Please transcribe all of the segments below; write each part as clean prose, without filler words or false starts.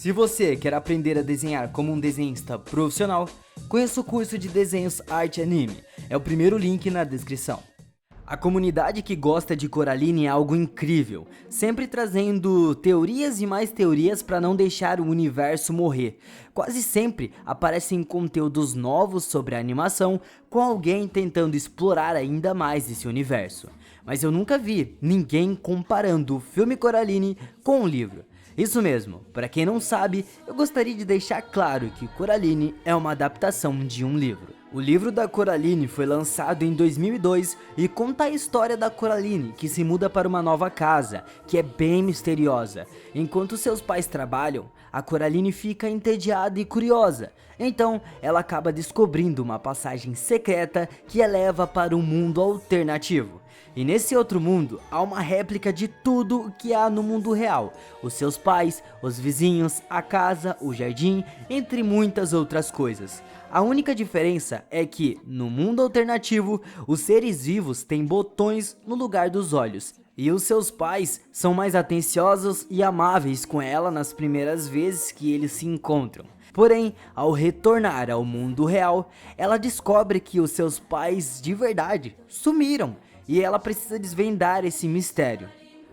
Se você quer aprender a desenhar como um desenhista profissional, conheça o curso de Desenhos Arte Anime, é o primeiro link na descrição. A comunidade que gosta de Coraline é algo incrível, sempre trazendo teorias e mais teorias para não deixar o universo morrer. Quase sempre aparecem conteúdos novos sobre a animação, com alguém tentando explorar ainda mais esse universo. Mas eu nunca vi ninguém comparando o filme Coraline com o livro. Isso mesmo, para quem não sabe, eu gostaria de deixar claro que Coraline é uma adaptação de um livro. O livro da Coraline foi lançado em 2002 e conta a história da Coraline, que se muda para uma nova casa, que é bem misteriosa. Enquanto seus pais trabalham, a Coraline fica entediada e curiosa. Então, ela acaba descobrindo uma passagem secreta que a leva para um mundo alternativo. E nesse outro mundo, há uma réplica de tudo o que há no mundo real. Os seus pais, os vizinhos, a casa, o jardim, entre muitas outras coisas. A única diferença é que, no mundo alternativo, os seres vivos têm botões no lugar dos olhos. E os seus pais são mais atenciosos e amáveis com ela nas primeiras vezes que eles se encontram. Porém, ao retornar ao mundo real, ela descobre que os seus pais de verdade sumiram. E ela precisa desvendar esse mistério.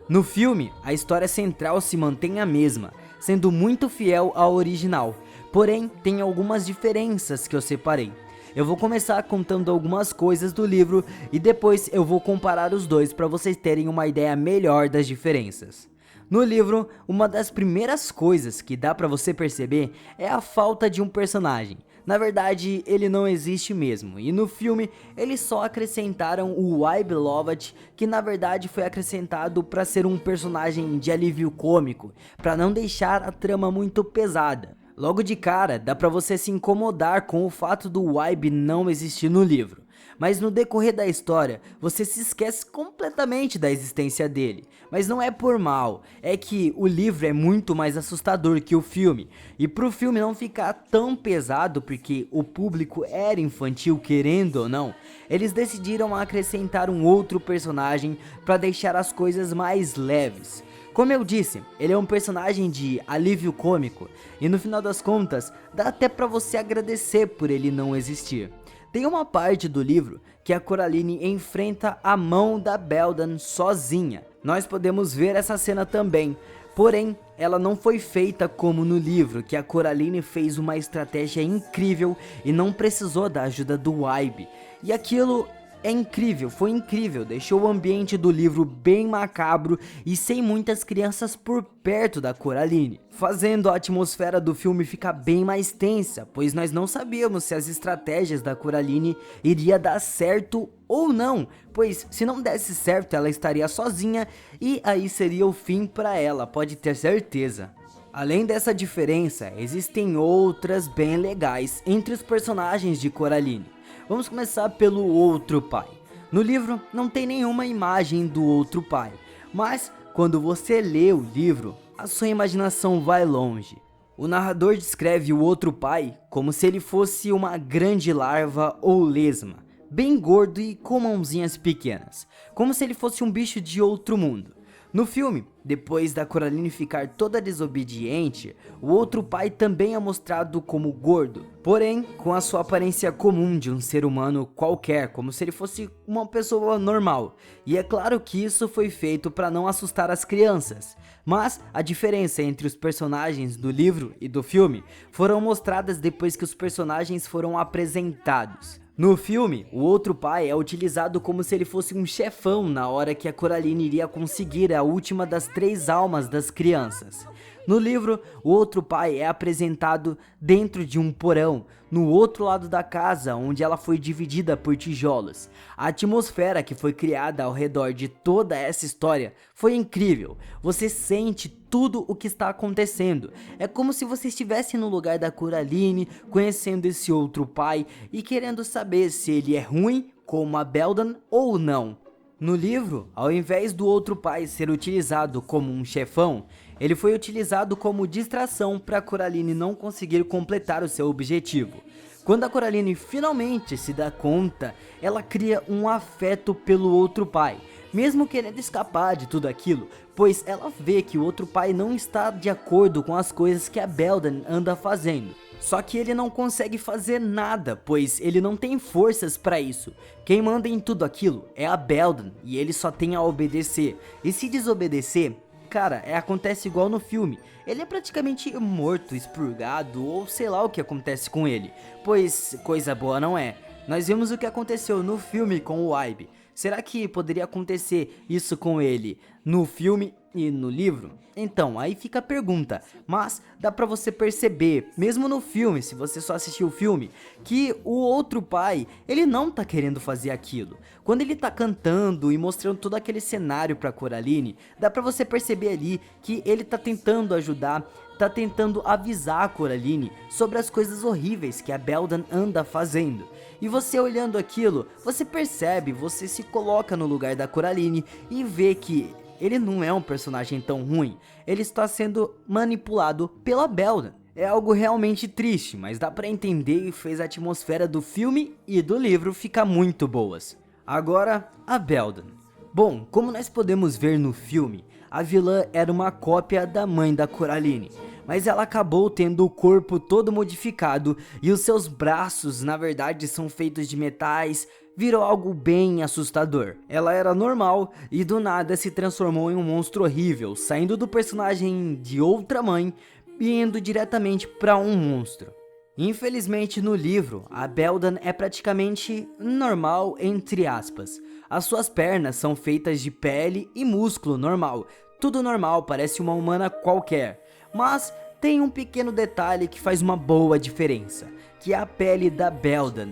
No filme, a história central se mantém a mesma, sendo muito fiel ao original. Porém, tem algumas diferenças que eu separei. Eu vou começar contando algumas coisas do livro e depois eu vou comparar os dois para vocês terem uma ideia melhor das diferenças. No livro, uma das primeiras coisas que dá para você perceber é a falta de um personagem. Na verdade, ele não existe mesmo, e no filme eles só acrescentaram o Waibe Lovat, que na verdade foi acrescentado para ser um personagem de alívio cômico, para não deixar a trama muito pesada. Logo de cara, dá pra você se incomodar com o fato do Waibe não existir no livro. Mas no decorrer da história, você se esquece completamente da existência dele. Mas não é por mal, é que o livro é muito mais assustador que o filme. E pro filme não ficar tão pesado, porque o público era infantil querendo ou não, eles decidiram acrescentar um outro personagem para deixar as coisas mais leves. Como eu disse, ele é um personagem de alívio cômico, e no final das contas, dá até pra você agradecer por ele não existir. Tem uma parte do livro que a Coraline enfrenta a mão da Beldan sozinha. Nós podemos ver essa cena também, porém, ela não foi feita como no livro, que a Coraline fez uma estratégia incrível e não precisou da ajuda do Waibe. E aquilo é incrível, foi incrível, deixou o ambiente do livro bem macabro e sem muitas crianças por perto da Coraline, fazendo a atmosfera do filme ficar bem mais tensa, pois nós não sabíamos se as estratégias da Coraline iria dar certo ou não, pois se não desse certo ela estaria sozinha e aí seria o fim para ela, pode ter certeza. Além dessa diferença, existem outras bem legais entre os personagens de Coraline. Vamos começar pelo outro pai. No livro não tem nenhuma imagem do outro pai, mas quando você lê o livro, a sua imaginação vai longe. O narrador descreve o outro pai como se ele fosse uma grande larva ou lesma, bem gordo e com mãozinhas pequenas, como se ele fosse um bicho de outro mundo. No filme, depois da Coraline ficar toda desobediente, o outro pai também é mostrado como gordo, porém com a sua aparência comum de um ser humano qualquer, como se ele fosse uma pessoa normal. E é claro que isso foi feito para não assustar as crianças, mas a diferença entre os personagens do livro e do filme foram mostradas depois que os personagens foram apresentados. No filme, o outro pai é utilizado como se ele fosse um chefão na hora que a Coraline iria conseguir a última das 3 almas das crianças. No livro, o outro pai é apresentado dentro de um porão, no outro lado da casa, onde ela foi dividida por tijolos. A atmosfera que foi criada ao redor de toda essa história foi incrível. Você sente tudo o que está acontecendo. É como se você estivesse no lugar da Coraline, conhecendo esse outro pai e querendo saber se ele é ruim, como a Beldan, ou não. No livro, ao invés do outro pai ser utilizado como um chefão, ele foi utilizado como distração para Coraline não conseguir completar o seu objetivo. Quando a Coraline finalmente se dá conta, ela cria um afeto pelo outro pai, mesmo querendo escapar de tudo aquilo, pois ela vê que o outro pai não está de acordo com as coisas que a Beldan anda fazendo. Só que ele não consegue fazer nada, pois ele não tem forças para isso. Quem manda em tudo aquilo é a Beldan, e ele só tem a obedecer. E se desobedecer, cara, acontece igual no filme. Ele é praticamente morto, expurgado, ou sei lá o que acontece com ele. Pois coisa boa não é. Nós vimos o que aconteceu no filme com o Ibe. Será que poderia acontecer isso com ele no filme e no livro? Então, aí fica a pergunta, mas dá pra você perceber, mesmo no filme, se você só assistiu o filme, que o outro pai, ele não tá querendo fazer aquilo. Quando ele tá cantando e mostrando todo aquele cenário pra Coraline, dá pra você perceber ali que ele tá tentando ajudar, tá tentando avisar a Coraline sobre as coisas horríveis que a Beldan anda fazendo. E você olhando aquilo, você percebe, você se coloca no lugar da Coraline e vê que ele não é um personagem tão ruim, ele está sendo manipulado pela Beldan. É algo realmente triste, mas dá pra entender e fez a atmosfera do filme e do livro ficar muito boas. Agora, a Beldan. Bom, como nós podemos ver no filme, a vilã era uma cópia da mãe da Coraline, mas ela acabou tendo o corpo todo modificado e os seus braços na verdade são feitos de metais, virou algo bem assustador. Ela era normal e do nada se transformou em um monstro horrível, saindo do personagem de outra mãe e indo diretamente para um monstro. Infelizmente no livro, a Beldan é praticamente normal entre aspas. As suas pernas são feitas de pele e músculo normal, tudo normal, parece uma humana qualquer. Mas tem um pequeno detalhe que faz uma boa diferença, que é a pele da Beldan.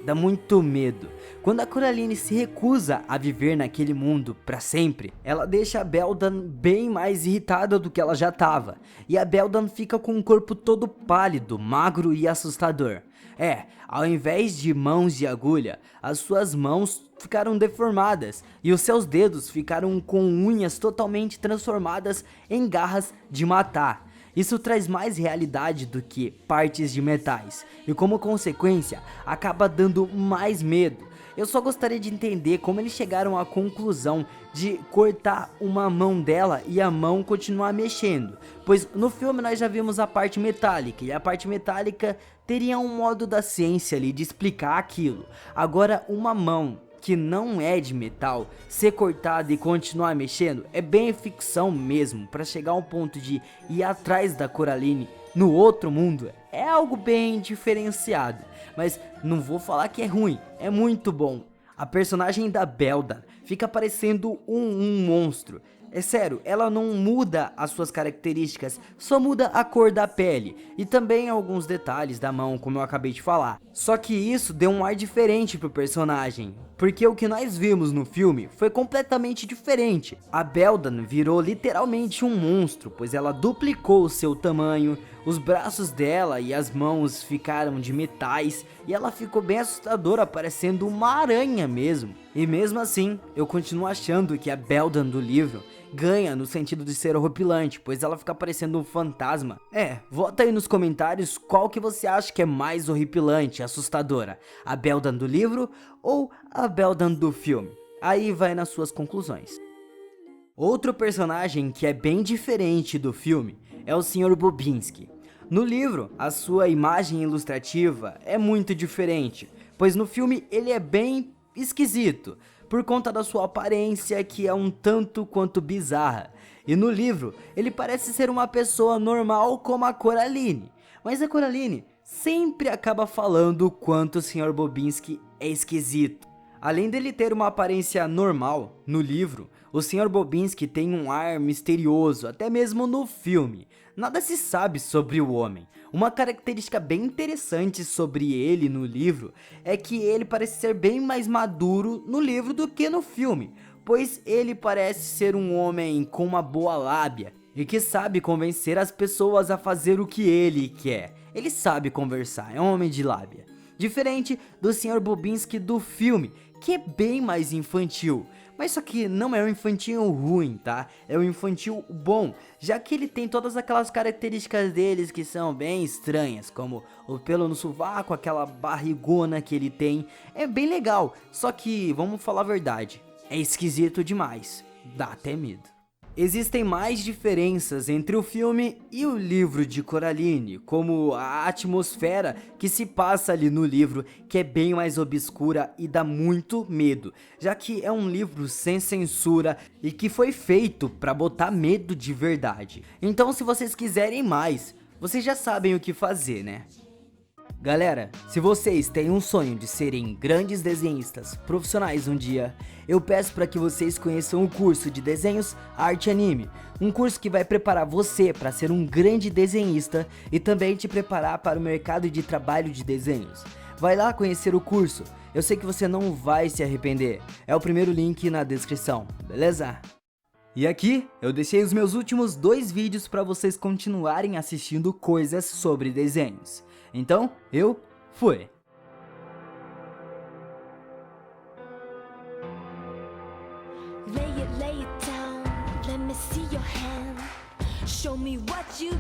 Dá muito medo. Quando a Coraline se recusa a viver naquele mundo pra sempre, ela deixa a Beldan bem mais irritada do que ela já tava. E a Beldan fica com o corpo todo pálido, magro e assustador. Ao invés de mãos de agulha, as suas mãos ficaram deformadas e os seus dedos ficaram com unhas totalmente transformadas em garras de matar. Isso traz mais realidade do que partes de metais e como consequência acaba dando mais medo. Eu só gostaria de entender como eles chegaram à conclusão de cortar uma mão dela e a mão continuar mexendo, pois no filme nós já vimos a parte metálica e a parte metálica teria um modo da ciência ali de explicar aquilo. Agora uma mão que não é de metal ser cortada e continuar mexendo é bem ficção mesmo, para chegar ao ponto de ir atrás da Coraline no outro mundo é algo bem diferenciado, mas não vou falar que é ruim, é muito bom. A personagem da Beldan fica parecendo um monstro. É sério, ela não muda as suas características, só muda a cor da pele e também alguns detalhes da mão, como eu acabei de falar. Só que isso deu um ar diferente pro personagem, porque o que nós vimos no filme foi completamente diferente. A Beldan virou literalmente um monstro, pois ela duplicou o seu tamanho, os braços dela e as mãos ficaram de metais e ela ficou bem assustadora, parecendo uma aranha mesmo. E mesmo assim, eu continuo achando que a Beldan do livro ganha no sentido de ser horripilante, pois ela fica parecendo um fantasma. Vota aí nos comentários qual que você acha que é mais horripilante, assustadora, a Beldan do livro ou a Beldan do filme. Aí vai nas suas conclusões. Outro personagem que é bem diferente do filme é o Sr. Bobinsky. No livro, a sua imagem ilustrativa é muito diferente, pois no filme ele é bem esquisito, por conta da sua aparência que é um tanto quanto bizarra. E no livro, ele parece ser uma pessoa normal como a Coraline, mas a Coraline sempre acaba falando o quanto o Sr. Bobinsky é esquisito. Além dele ter uma aparência normal, no livro, o Sr. Bobinsky tem um ar misterioso, até mesmo no filme. Nada se sabe sobre o homem. Uma característica bem interessante sobre ele no livro é que ele parece ser bem mais maduro no livro do que no filme, pois ele parece ser um homem com uma boa lábia e que sabe convencer as pessoas a fazer o que ele quer. Ele sabe conversar, é um homem de lábia. Diferente do Sr. Bobinsky do filme, que é bem mais infantil. Mas só que não é um infantil ruim, tá? É um infantil bom, já que ele tem todas aquelas características deles que são bem estranhas, como o pelo no sovaco, aquela barrigona que ele tem. É bem legal, só que vamos falar a verdade, é esquisito demais, dá até medo. Existem mais diferenças entre o filme e o livro de Coraline, como a atmosfera que se passa ali no livro, que é bem mais obscura e dá muito medo, já que é um livro sem censura e que foi feito para botar medo de verdade. Então, se vocês quiserem mais, vocês já sabem o que fazer, né? Galera, se vocês têm um sonho de serem grandes desenhistas profissionais um dia, eu peço para que vocês conheçam o curso de desenhos arte anime, um curso que vai preparar você para ser um grande desenhista e também te preparar para o mercado de trabalho de desenhos. Vai lá conhecer o curso, eu sei que você não vai se arrepender, é o primeiro link na descrição, beleza? E aqui eu deixei os meus últimos 2 vídeos para vocês continuarem assistindo coisas sobre desenhos. Então, eu fui! Lay it down, let me see your hand. Show me what you